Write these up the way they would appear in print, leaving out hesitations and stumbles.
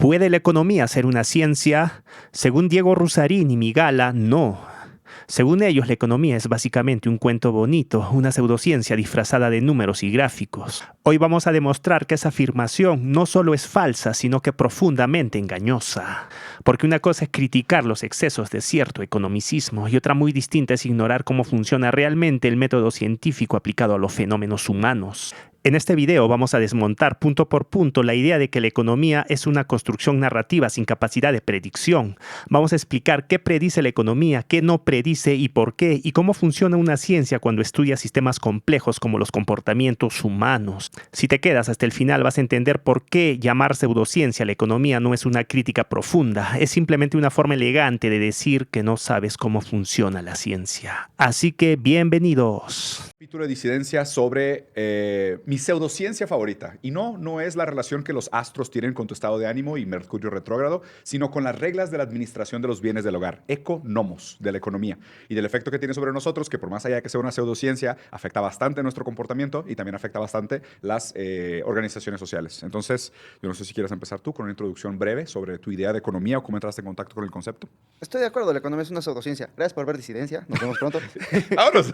¿Puede la economía ser una ciencia? Según Diego Rusarín y Migala, no. Según ellos, la economía es básicamente un cuento bonito, una pseudociencia disfrazada de números y gráficos. Hoy vamos a demostrar que esa afirmación no solo es falsa, sino que profundamente engañosa. Porque una cosa es criticar los excesos de cierto economicismo y otra muy distinta es ignorar cómo funciona realmente el método científico aplicado a los fenómenos humanos. En este video vamos a desmontar punto por punto la idea de que la economía es una construcción narrativa sin capacidad de predicción. Vamos a explicar qué predice la economía, qué no predice y por qué, y cómo funciona una ciencia cuando estudia sistemas complejos como los comportamientos humanos. Si te quedas hasta el final vas a entender por qué llamar pseudociencia a la economía no es una crítica profunda, es simplemente una forma elegante de decir que no sabes cómo funciona la ciencia. Así que bienvenidos. Capítulo de disidencia sobre mi pseudociencia favorita. Y no es la relación que los astros tienen con tu estado de ánimo y Mercurio retrógrado, sino con las reglas de la administración de los bienes del hogar, economos, de la economía, y del efecto que tiene sobre nosotros, que por más allá de que sea una pseudociencia, afecta bastante nuestro comportamiento y también afecta bastante las organizaciones sociales. Entonces, yo no sé si quieres empezar tú con una introducción breve sobre tu idea de economía o cómo entraste en contacto con el concepto. Estoy de acuerdo, la economía es una pseudociencia. Gracias por ver Disidencia. Nos vemos pronto. Vámonos.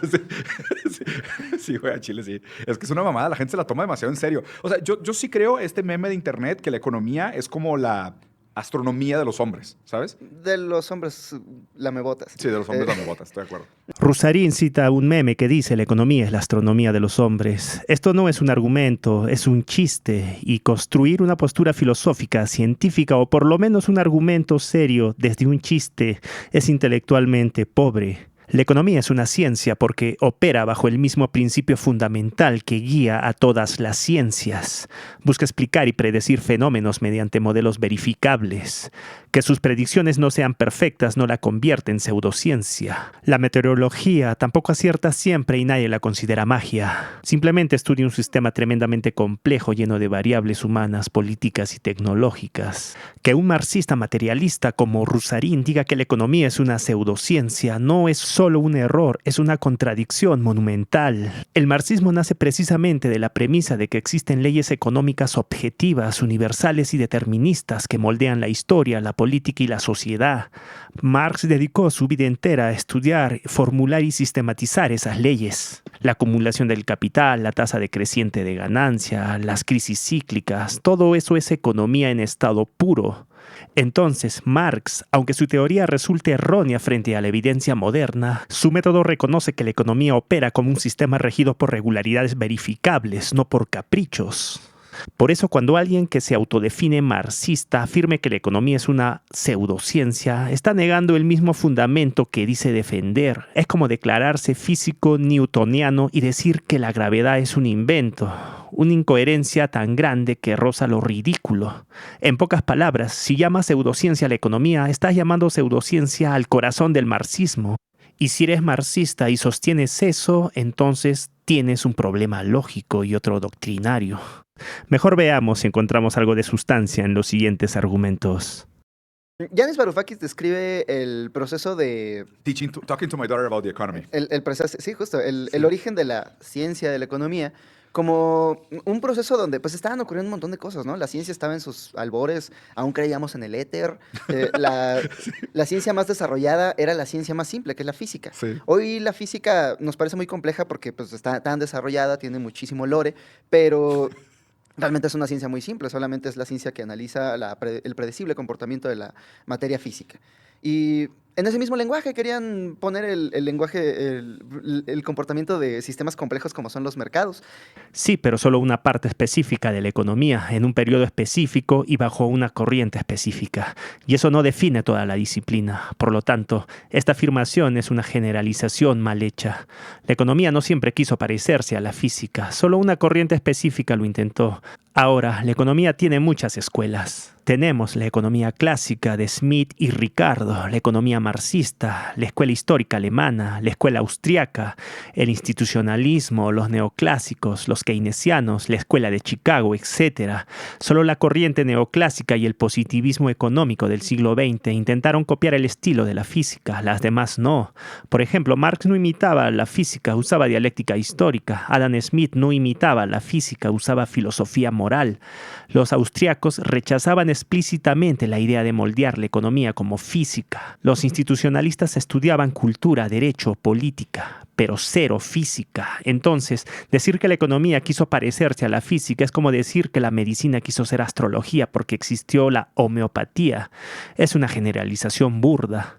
Sí, güey, a Chile sí. Es que es una mamada, la gente se la toma demasiado en serio. O sea, yo sí creo este meme de internet que la economía es como la astronomía de los hombres, ¿sabes? De los hombres lamebotas. Sí, de los hombres lamebotas, estoy de acuerdo. Rusarín cita un meme que dice la economía es la astronomía de los hombres. Esto no es un argumento, es un chiste, y construir una postura filosófica, científica o por lo menos un argumento serio desde un chiste es intelectualmente pobre. La economía es una ciencia porque opera bajo el mismo principio fundamental que guía a todas las ciencias. Busca explicar y predecir fenómenos mediante modelos verificables. Que sus predicciones no sean perfectas no la convierte en pseudociencia. La meteorología tampoco acierta siempre y nadie la considera magia. Simplemente estudia un sistema tremendamente complejo lleno de variables humanas, políticas y tecnológicas. Que un marxista materialista como Rusarín diga que la economía es una pseudociencia no es solo un error, es una contradicción monumental. El marxismo nace precisamente de la premisa de que existen leyes económicas objetivas, universales y deterministas que moldean la historia, la política y la sociedad. Marx dedicó su vida entera a estudiar, formular y sistematizar esas leyes. La acumulación del capital, la tasa decreciente de ganancia, las crisis cíclicas, todo eso es economía en estado puro. Entonces, Marx, aunque su teoría resulte errónea frente a la evidencia moderna, su método reconoce que la economía opera como un sistema regido por regularidades verificables, no por caprichos. Por eso, cuando alguien que se autodefine marxista afirme que la economía es una pseudociencia, está negando el mismo fundamento que dice defender. Es como declararse físico newtoniano y decir que la gravedad es un invento. Una incoherencia tan grande que roza lo ridículo. En pocas palabras, si llamas pseudociencia a la economía, estás llamando pseudociencia al corazón del marxismo. Y si eres marxista y sostienes eso, entonces tienes un problema lógico y otro doctrinario. Mejor veamos si encontramos algo de sustancia en los siguientes argumentos. Yanis Varoufakis describe el proceso de... Talking to my daughter about the economy. El proceso, sí, justo, el origen de la ciencia de la economía como un proceso donde pues estaban ocurriendo un montón de cosas, ¿no? La ciencia estaba en sus albores, aún creíamos en el éter. La ciencia más desarrollada era la ciencia más simple, que es la física. Sí. Hoy la física nos parece muy compleja porque pues, está tan desarrollada, tiene muchísimo lore, pero realmente es una ciencia muy simple, solamente es la ciencia que analiza el predecible comportamiento de la materia física. Y en ese mismo lenguaje querían poner el lenguaje, el comportamiento de sistemas complejos como son los mercados. Sí, pero solo una parte específica de la economía, en un periodo específico y bajo una corriente específica. Y eso no define toda la disciplina. Por lo tanto, esta afirmación es una generalización mal hecha. La economía no siempre quiso parecerse a la física, solo una corriente específica lo intentó. Ahora, la economía tiene muchas escuelas. Tenemos la economía clásica de Smith y Ricardo, la economía marxista, la escuela histórica alemana, la escuela austriaca, el institucionalismo, los neoclásicos, los keynesianos, la escuela de Chicago, etc. Solo la corriente neoclásica y el positivismo económico del siglo XX intentaron copiar el estilo de la física, las demás no. Por ejemplo, Marx no imitaba la física, usaba dialéctica histórica. Adam Smith no imitaba la física, usaba filosofía moral. moral. Los austriacos rechazaban explícitamente la idea de moldear la economía como física. Los institucionalistas estudiaban cultura, derecho, política, pero cero física. Entonces, decir que la economía quiso parecerse a la física es como decir que la medicina quiso ser astrología porque existió la homeopatía. Es una generalización burda.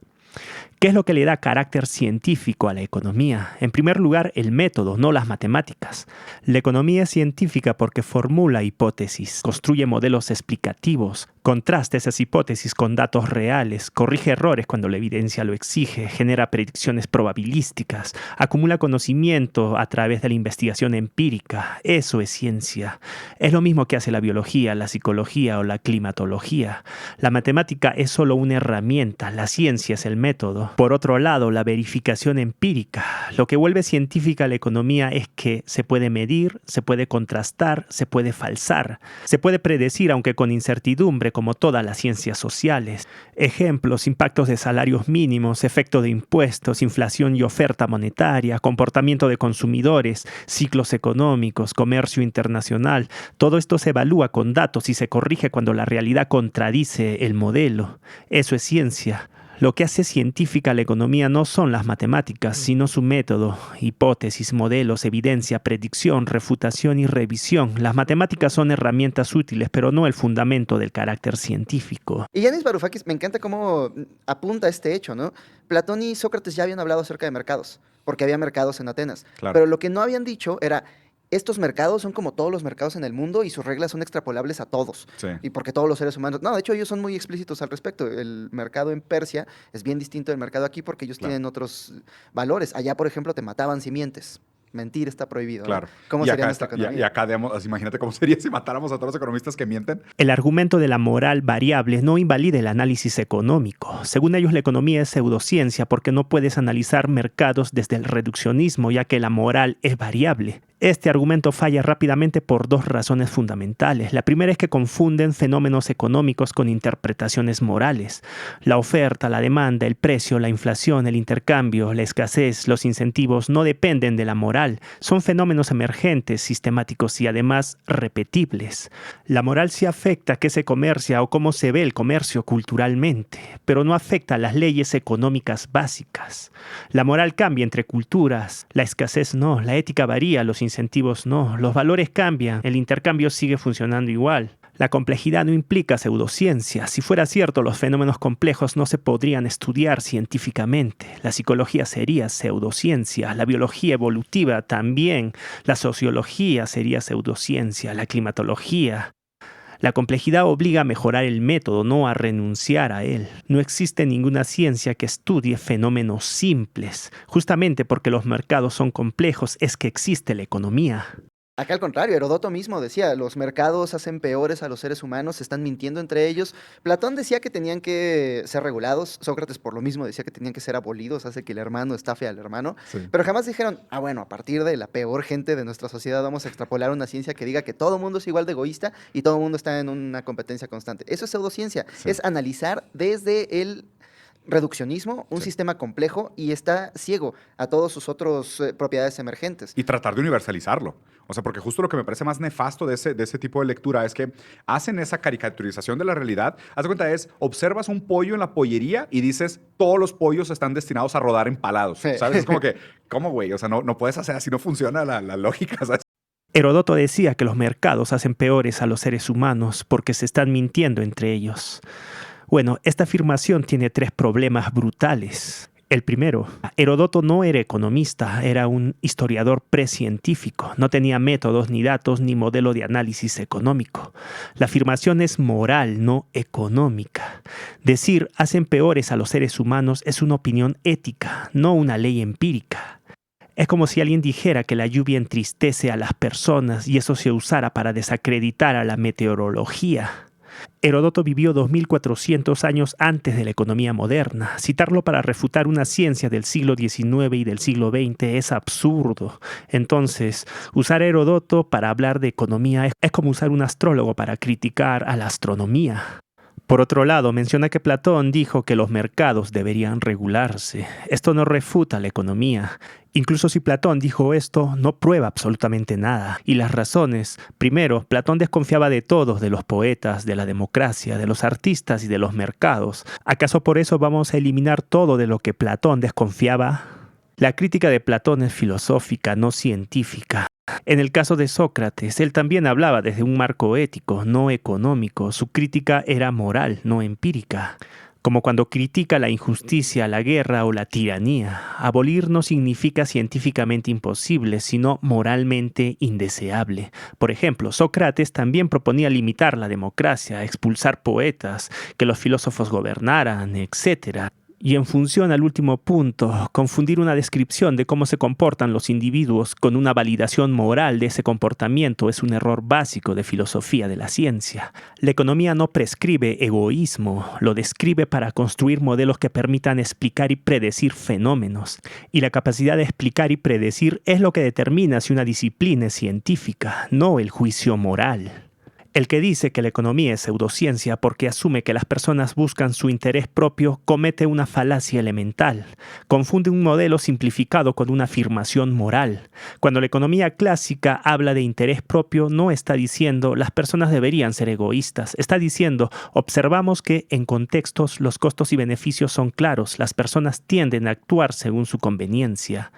¿Qué es lo que le da carácter científico a la economía? En primer lugar, el método, no las matemáticas. La economía es científica porque formula hipótesis, construye modelos explicativos, contrasta esas hipótesis con datos reales, corrige errores cuando la evidencia lo exige, genera predicciones probabilísticas, acumula conocimiento a través de la investigación empírica. Eso es ciencia. Es lo mismo que hace la biología, la psicología o la climatología. La matemática es solo una herramienta, la ciencia es el método. Por otro lado, la verificación empírica. Lo que vuelve científica la economía es que se puede medir, se puede contrastar, se puede falsar, se puede predecir, aunque con incertidumbre, como todas las ciencias sociales. Ejemplos: impactos de salarios mínimos, efecto de impuestos, inflación y oferta monetaria, comportamiento de consumidores, ciclos económicos, comercio internacional. Todo esto se evalúa con datos y se corrige cuando la realidad contradice el modelo. Eso es ciencia. Lo que hace científica la economía no son las matemáticas, sino su método, hipótesis, modelos, evidencia, predicción, refutación y revisión. Las matemáticas son herramientas útiles, pero no el fundamento del carácter científico. Y Yanis Varoufakis, me encanta cómo apunta este hecho, ¿no? Platón y Sócrates ya habían hablado acerca de mercados, porque había mercados en Atenas. Claro. Pero lo que no habían dicho era: estos mercados son como todos los mercados en el mundo y sus reglas son extrapolables a todos. Sí. Y porque todos los seres humanos... No, de hecho, ellos son muy explícitos al respecto. El mercado en Persia es bien distinto del mercado aquí porque ellos Claro. tienen otros valores. Allá, por ejemplo, te mataban simientes. Mentir está prohibido, ¿no? Claro. ¿Cómo Y sería acá, nuestra economía? y acá digamos, imagínate cómo sería si matáramos a todos los economistas que mienten. El argumento de la moral variable no invalida el análisis económico. Según ellos, la economía es pseudociencia porque no puedes analizar mercados desde el reduccionismo, ya que la moral es variable. Este argumento falla rápidamente por dos razones fundamentales. La primera es que confunden fenómenos económicos con interpretaciones morales. La oferta, la demanda, el precio, la inflación, el intercambio, la escasez, los incentivos no dependen de la moral. Son fenómenos emergentes, sistemáticos y además repetibles. La moral sí afecta a qué se comercia o cómo se ve el comercio culturalmente, pero no afecta a las leyes económicas básicas. La moral cambia entre culturas, la escasez no, la ética varía, los incentivos no, los valores cambian, el intercambio sigue funcionando igual. La complejidad no implica pseudociencia. Si fuera cierto, los fenómenos complejos no se podrían estudiar científicamente. La psicología sería pseudociencia, la biología evolutiva también, la sociología sería pseudociencia, la climatología. La complejidad obliga a mejorar el método, no a renunciar a él. No existe ninguna ciencia que estudie fenómenos simples. Justamente porque los mercados son complejos es que existe la economía. Acá al contrario, Herodoto mismo decía: los mercados hacen peores a los seres humanos, se están mintiendo entre ellos. Platón decía que tenían que ser regulados, Sócrates por lo mismo decía que tenían que ser abolidos, hace que el hermano estafe al hermano, Sí. pero jamás dijeron: ah, bueno, a partir de la peor gente de nuestra sociedad vamos a extrapolar una ciencia que diga que todo mundo es igual de egoísta y todo mundo está en una competencia constante. Eso es pseudociencia, Sí. es analizar desde el reduccionismo un Sí. sistema complejo y está ciego a todas sus otras propiedades emergentes. Y tratar de universalizarlo. O sea, porque justo lo que me parece más nefasto de ese tipo de lectura es que hacen esa caricaturización de la realidad. Haz de cuenta, observas un pollo en la pollería y dices, todos los pollos están destinados a rodar empalados. Sí. ¿Sabes? Es como que, ¿cómo, güey? O sea, no puedes hacer así, no funciona la lógica, ¿sabes? Herodoto decía que los mercados hacen peores a los seres humanos porque se están mintiendo entre ellos. Bueno, esta afirmación tiene tres problemas brutales. El primero, Herodoto no era economista, era un historiador precientífico. No tenía métodos, ni datos, ni modelo de análisis económico. La afirmación es moral, no económica. Decir hacen peores a los seres humanos es una opinión ética, no una ley empírica. Es como si alguien dijera que la lluvia entristece a las personas y eso se usara para desacreditar a la meteorología. Herodoto vivió 2400 años antes de la economía moderna. Citarlo para refutar una ciencia del siglo XIX y del siglo XX es absurdo. Entonces, usar a Herodoto para hablar de economía es como usar un astrólogo para criticar a la astronomía. Por otro lado, menciona que Platón dijo que los mercados deberían regularse. Esto no refuta la economía. Incluso si Platón dijo esto, no prueba absolutamente nada. Y las razones: primero, Platón desconfiaba de todos, de los poetas, de la democracia, de los artistas y de los mercados. ¿Acaso por eso vamos a eliminar todo de lo que Platón desconfiaba? La crítica de Platón es filosófica, no científica. En el caso de Sócrates, él también hablaba desde un marco ético, no económico. Su crítica era moral, no empírica. Como cuando critica la injusticia, la guerra o la tiranía. Abolir no significa científicamente imposible, sino moralmente indeseable. Por ejemplo, Sócrates también proponía limitar la democracia, expulsar poetas, que los filósofos gobernaran, etc. Y en función al último punto, confundir una descripción de cómo se comportan los individuos con una validación moral de ese comportamiento es un error básico de filosofía de la ciencia. La economía no prescribe egoísmo, lo describe para construir modelos que permitan explicar y predecir fenómenos. Y la capacidad de explicar y predecir es lo que determina si una disciplina es científica, no el juicio moral. El que dice que la economía es pseudociencia porque asume que las personas buscan su interés propio comete una falacia elemental. Confunde un modelo simplificado con una afirmación moral. Cuando la economía clásica habla de interés propio, no está diciendo las personas deberían ser egoístas. Está diciendo observamos que en contextos los costos y beneficios son claros. Las personas tienden a actuar según su conveniencia.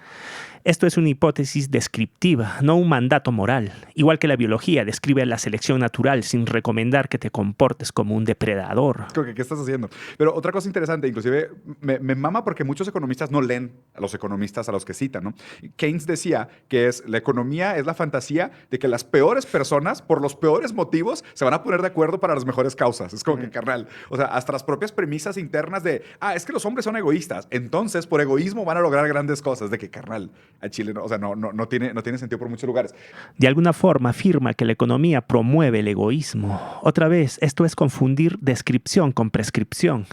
Esto es una hipótesis descriptiva, no un mandato moral. Igual que la biología describe la selección natural sin recomendar que te comportes como un depredador. ¿Qué estás haciendo? Pero otra cosa interesante, inclusive me mama porque muchos economistas no leen a los economistas a los que citan, ¿no? Keynes decía que la economía es la fantasía de que las peores personas, por los peores motivos, se van a poner de acuerdo para las mejores causas. Es como que, carnal, o sea, hasta las propias premisas internas de, es que los hombres son egoístas, entonces por egoísmo van a lograr grandes cosas. De que, carnal, a Chile, o sea, no tiene sentido por muchos lugares. De alguna forma afirma que la economía promueve el egoísmo. Otra vez, esto es confundir descripción con prescripción.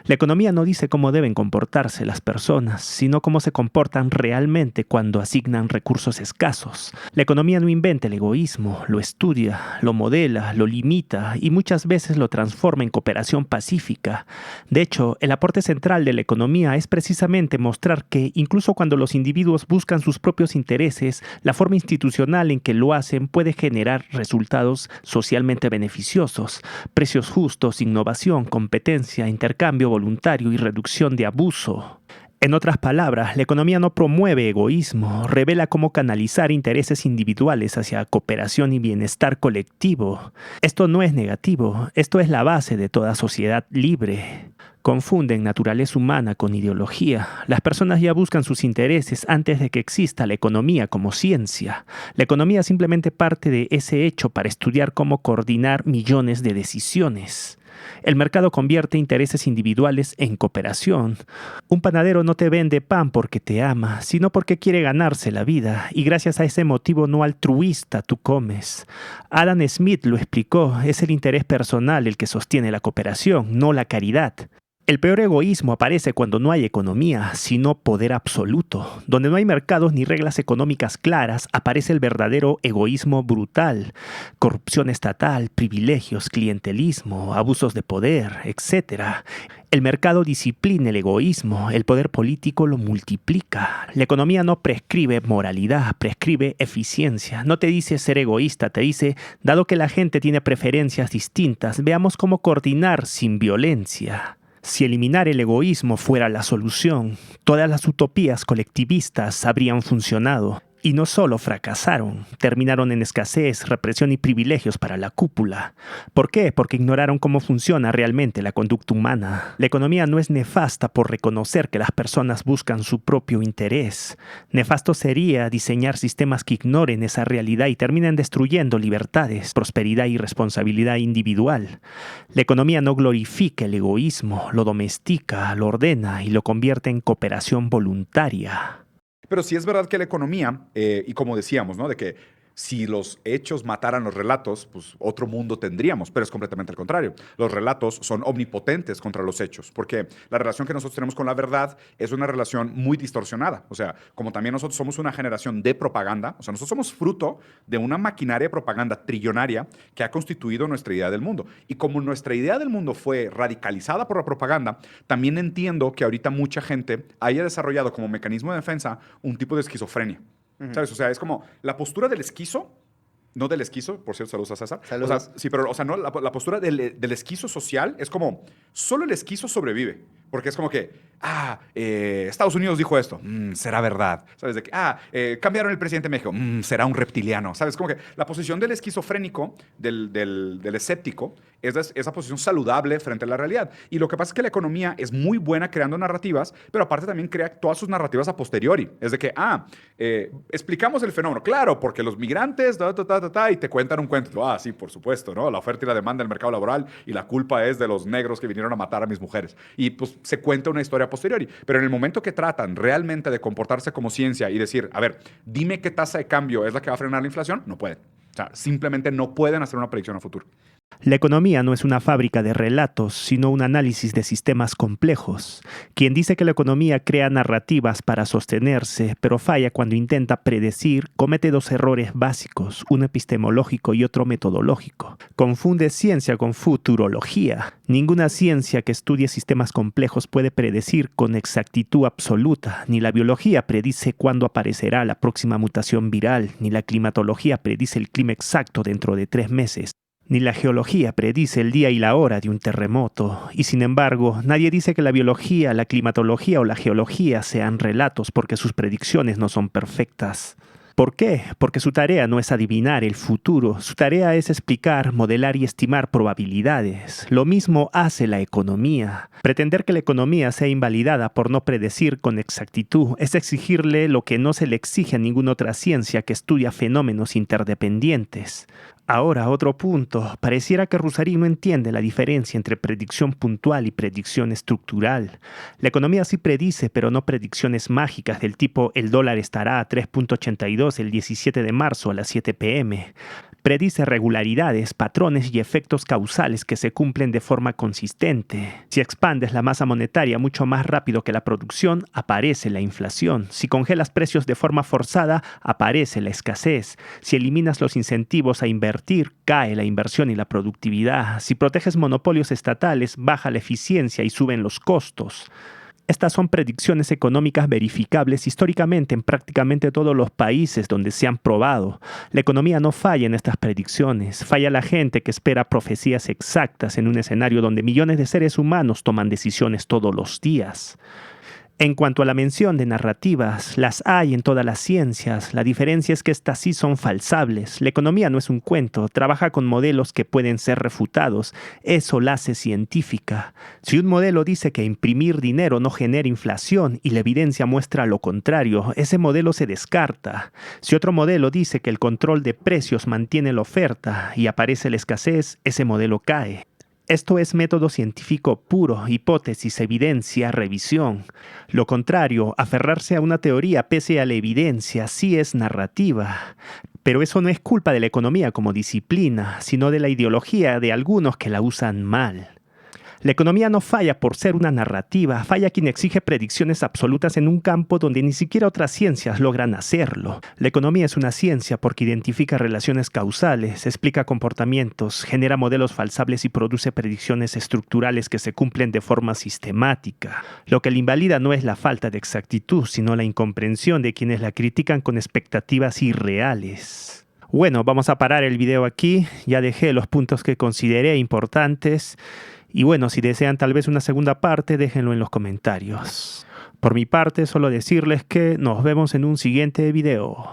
La economía no dice cómo deben comportarse las personas, sino cómo se comportan realmente cuando asignan recursos escasos. La economía no inventa el egoísmo, lo estudia, lo modela, lo limita y muchas veces lo transforma en cooperación pacífica. De hecho, el aporte central de la economía es precisamente mostrar que incluso cuando los individuos buscan sus propios intereses, la forma institucional en que lo hacen puede generar resultados socialmente beneficiosos, precios justos, innovación, competencia, intercambio voluntario y reducción de abuso. En otras palabras, la economía no promueve egoísmo, revela cómo canalizar intereses individuales hacia cooperación y bienestar colectivo. Esto no es negativo, esto es la base de toda sociedad libre. Confunden naturaleza humana con ideología. Las personas ya buscan sus intereses antes de que exista la economía como ciencia. La economía simplemente parte de ese hecho para estudiar cómo coordinar millones de decisiones. El mercado convierte intereses individuales en cooperación. Un panadero no te vende pan porque te ama, sino porque quiere ganarse la vida, y gracias a ese motivo no altruista tú comes. Adam Smith lo explicó, es el interés personal el que sostiene la cooperación, no la caridad. El peor egoísmo aparece cuando no hay economía, sino poder absoluto. Donde no hay mercados ni reglas económicas claras, aparece el verdadero egoísmo brutal. Corrupción estatal, privilegios, clientelismo, abusos de poder, etc. El mercado disciplina el egoísmo, el poder político lo multiplica. La economía no prescribe moralidad, prescribe eficiencia. No te dice ser egoísta, te dice, dado que la gente tiene preferencias distintas, veamos cómo coordinar sin violencia. Si eliminar el egoísmo fuera la solución, todas las utopías colectivistas habrían funcionado. Y no solo fracasaron, terminaron en escasez, represión y privilegios para la cúpula. ¿Por qué? Porque ignoraron cómo funciona realmente la conducta humana. La economía no es nefasta por reconocer que las personas buscan su propio interés. Nefasto sería diseñar sistemas que ignoren esa realidad y terminen destruyendo libertades, prosperidad y responsabilidad individual. La economía no glorifica el egoísmo, lo domestica, lo ordena y lo convierte en cooperación voluntaria. Pero sí es verdad que la economía, y como decíamos, ¿no? De que si los hechos mataran los relatos, pues otro mundo tendríamos, pero es completamente al contrario. Los relatos son omnipotentes contra los hechos, porque la relación que nosotros tenemos con la verdad es una relación muy distorsionada. O sea, como también nosotros somos una generación de propaganda, o sea, nosotros somos fruto de una maquinaria de propaganda trillonaria que ha constituido nuestra idea del mundo. Y como nuestra idea del mundo fue radicalizada por la propaganda, también entiendo que ahorita mucha gente haya desarrollado como mecanismo de defensa un tipo de esquizofrenia. ¿Sabes? O sea, es como la postura del esquizo, no del esquizo, por cierto, saludos a César. Saludos. O sea, sí, pero, o sea, no, la postura del esquizo social es como, solo el esquizo sobrevive. Porque es como que, Estados Unidos dijo esto, será verdad. ¿Sabes? De que, cambiaron el presidente de México, será un reptiliano. ¿Sabes? Como que la posición del esquizofrénico, del escéptico, es esa posición saludable frente a la realidad. Y lo que pasa es que la economía es muy buena creando narrativas, pero aparte también crea todas sus narrativas a posteriori. Es de que, explicamos el fenómeno. Claro, porque los migrantes, y te cuentan un cuento. Sí, por supuesto, ¿no? La oferta y la demanda del mercado laboral y la culpa es de los negros que vinieron a matar a mis mujeres. Y pues se cuenta una historia a posteriori. Pero en el momento que tratan realmente de comportarse como ciencia y decir, a ver, dime qué tasa de cambio es la que va a frenar la inflación, no pueden. O sea, simplemente no pueden hacer una predicción a futuro. La economía no es una fábrica de relatos, sino un análisis de sistemas complejos. Quien dice que la economía crea narrativas para sostenerse, pero falla cuando intenta predecir, comete dos errores básicos, uno epistemológico y otro metodológico. Confunde ciencia con futurología. Ninguna ciencia que estudie sistemas complejos puede predecir con exactitud absoluta. Ni la biología predice cuándo aparecerá la próxima mutación viral, ni la climatología predice el clima exacto dentro de 3 meses. Ni la geología predice el día y la hora de un terremoto, y sin embargo, nadie dice que la biología, la climatología o la geología sean relatos porque sus predicciones no son perfectas. ¿Por qué? Porque su tarea no es adivinar el futuro, su tarea es explicar, modelar y estimar probabilidades. Lo mismo hace la economía. Pretender que la economía sea invalidada por no predecir con exactitud es exigirle lo que no se le exige a ninguna otra ciencia que estudia fenómenos interdependientes. Ahora, otro punto. Pareciera que Rusarín no entiende la diferencia entre predicción puntual y predicción estructural. La economía sí predice, pero no predicciones mágicas del tipo el dólar estará a 3.82 el 17 de marzo a las 7 p.m. Predice regularidades, patrones y efectos causales que se cumplen de forma consistente. Si expandes la masa monetaria mucho más rápido que la producción, aparece la inflación. Si congelas precios de forma forzada, aparece la escasez. Si eliminas los incentivos a invertir, cae la inversión y la productividad. Si proteges monopolios estatales, baja la eficiencia y suben los costos. Estas son predicciones económicas verificables históricamente en prácticamente todos los países donde se han probado. La economía no falla en estas predicciones, falla la gente que espera profecías exactas en un escenario donde millones de seres humanos toman decisiones todos los días. En cuanto a la mención de narrativas, las hay en todas las ciencias. La diferencia es que estas sí son falsables. La economía no es un cuento, trabaja con modelos que pueden ser refutados. Eso la hace científica. Si un modelo dice que imprimir dinero no genera inflación y la evidencia muestra lo contrario, ese modelo se descarta. Si otro modelo dice que el control de precios mantiene la oferta y aparece la escasez, ese modelo cae. Esto es método científico puro, hipótesis, evidencia, revisión. Lo contrario, aferrarse a una teoría pese a la evidencia, sí es narrativa. Pero eso no es culpa de la economía como disciplina, sino de la ideología de algunos que la usan mal. La economía no falla por ser una narrativa, falla quien exige predicciones absolutas en un campo donde ni siquiera otras ciencias logran hacerlo. La economía es una ciencia porque identifica relaciones causales, explica comportamientos, genera modelos falsables y produce predicciones estructurales que se cumplen de forma sistemática. Lo que la invalida no es la falta de exactitud, sino la incomprensión de quienes la critican con expectativas irreales. Bueno, vamos a parar el video aquí. Ya dejé los puntos que consideré importantes. Y bueno, si desean tal vez una segunda parte, déjenlo en los comentarios. Por mi parte, solo decirles que nos vemos en un siguiente video.